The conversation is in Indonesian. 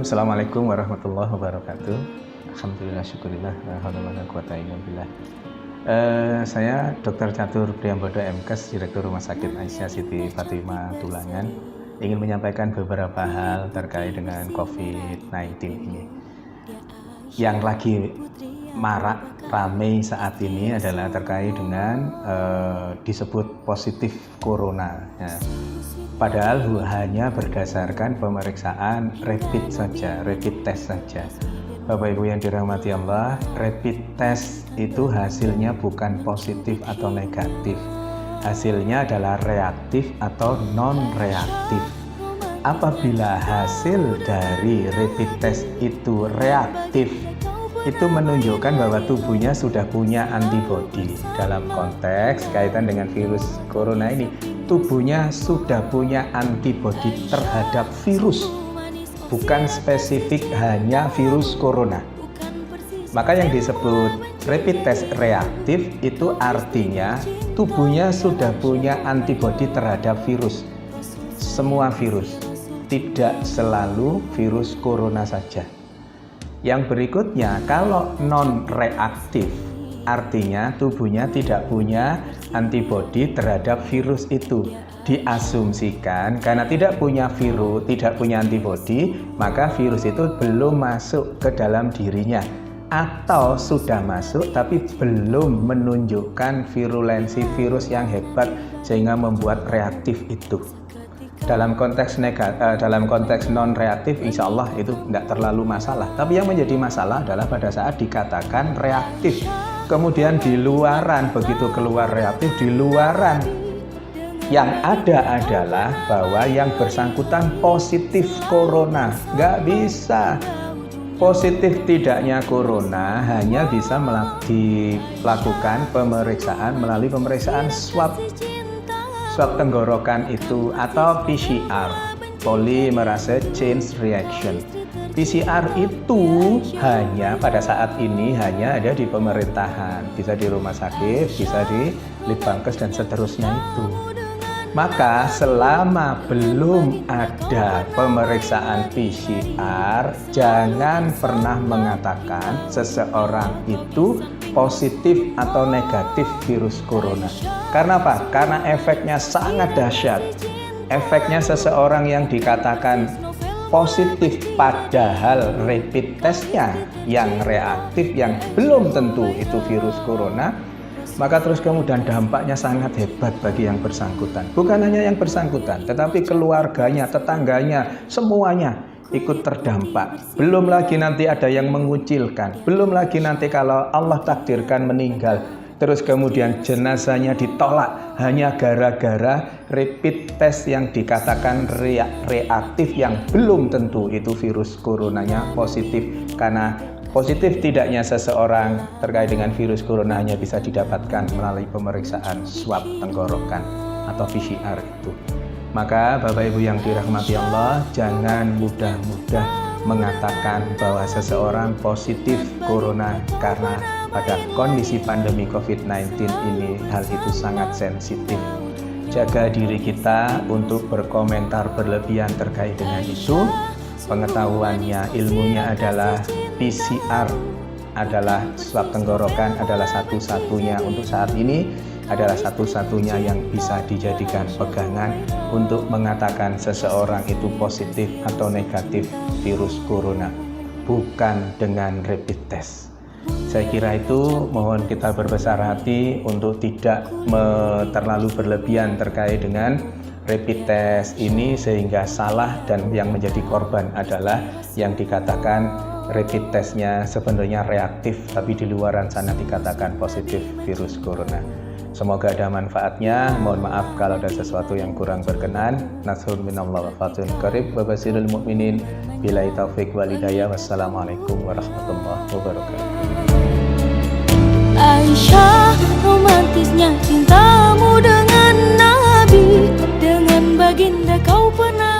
Assalamualaikum warahmatullahi wabarakatuh. Alhamdulillah, syukurillah, la haula wala quwata illa billah. Saya Dr. Catur Priambodo MKes, Direktur Rumah Sakit Aisyah Siti Fatimah Tulangan, ingin menyampaikan beberapa hal terkait dengan COVID-19 ini. Yang lagi marak ramai saat ini adalah terkait dengan disebut positif corona. Ya. Padahal hanya berdasarkan pemeriksaan rapid saja, rapid test saja. Bapak Ibu yang dirahmati Allah, rapid test itu hasilnya bukan positif atau negatif. Hasilnya adalah reaktif atau non-reaktif. Apabila hasil dari rapid test itu reaktif, itu menunjukkan bahwa tubuhnya sudah punya antibodi. Dalam konteks kaitan dengan virus corona ini, tubuhnya sudah punya antibodi terhadap virus, bukan spesifik hanya virus corona. Maka yang disebut rapid test reaktif itu artinya tubuhnya sudah punya antibodi terhadap virus, semua virus, tidak selalu virus corona saja. Yang berikutnya, kalau non-reaktif, artinya tubuhnya tidak punya antibodi terhadap virus itu. Diasumsikan karena tidak punya virus, tidak punya antibodi, maka virus itu belum masuk ke dalam dirinya. Atau sudah masuk tapi belum menunjukkan virulensi virus yang hebat sehingga membuat reaktif itu. Dalam konteks non-reaktif, insya Allah itu tidak terlalu masalah. Tapi yang menjadi masalah adalah pada saat dikatakan reaktif, kemudian di luaran, begitu keluar reaktif, di luaran yang ada adalah bahwa yang bersangkutan positif corona. Nggak bisa. Positif tidaknya corona hanya bisa dilakukan pemeriksaan melalui pemeriksaan swab tenggorokan itu atau PCR, polymerase chain reaction. PCR itu hanya pada saat ini hanya ada di pemerintahan, bisa di rumah sakit, bisa di Litbangkes dan seterusnya itu. Maka selama belum ada pemeriksaan PCR, jangan pernah mengatakan seseorang itu positif atau negatif virus corona. Karena apa? Karena efeknya sangat dahsyat. Efeknya seseorang yang dikatakan positif padahal rapid testnya yang reaktif, yang belum tentu itu virus corona, maka terus kemudian dampaknya sangat hebat bagi yang bersangkutan. Bukan hanya yang bersangkutan, tetapi keluarganya, tetangganya, semuanya ikut terdampak. Belum lagi nanti ada yang mengucilkan, belum lagi nanti kalau Allah takdirkan meninggal, terus kemudian jenazahnya ditolak hanya gara-gara rapid test yang dikatakan reaktif yang belum tentu itu virus coronanya positif. Karena positif tidaknya seseorang terkait dengan virus corona hanya bisa didapatkan melalui pemeriksaan swab tenggorokan atau PCR itu. Maka Bapak Ibu yang dirahmati Allah, jangan mudah-mudah mengatakan bahwa seseorang positif corona karena pada kondisi pandemi COVID-19 ini hal itu sangat sensitif. Jaga diri kita untuk berkomentar berlebihan terkait dengan itu. Pengetahuannya, ilmunya adalah PCR adalah swab tenggorokan adalah satu-satunya untuk saat ini, adalah satu-satunya yang bisa dijadikan pegangan untuk mengatakan seseorang itu positif atau negatif virus corona, bukan dengan rapid test. Saya kira itu mohon kita berbesar hati untuk tidak terlalu berlebihan terkait dengan rapid test ini sehingga salah, dan yang menjadi korban adalah yang dikatakan rapid testnya sebenarnya reaktif tapi di luaran sana dikatakan positif virus corona. Semoga ada manfaatnya. Mohon maaf kalau ada sesuatu yang kurang berkenan. Nasrun minallah wa fatun qarib wa basirul mu'minin. Billahi taufiq wal hidayah. Wassalamualaikum warahmatullahi wabarakatuh. Aisyah, romantisnya cintamu dengan Nabi, dengan baginda kau pernah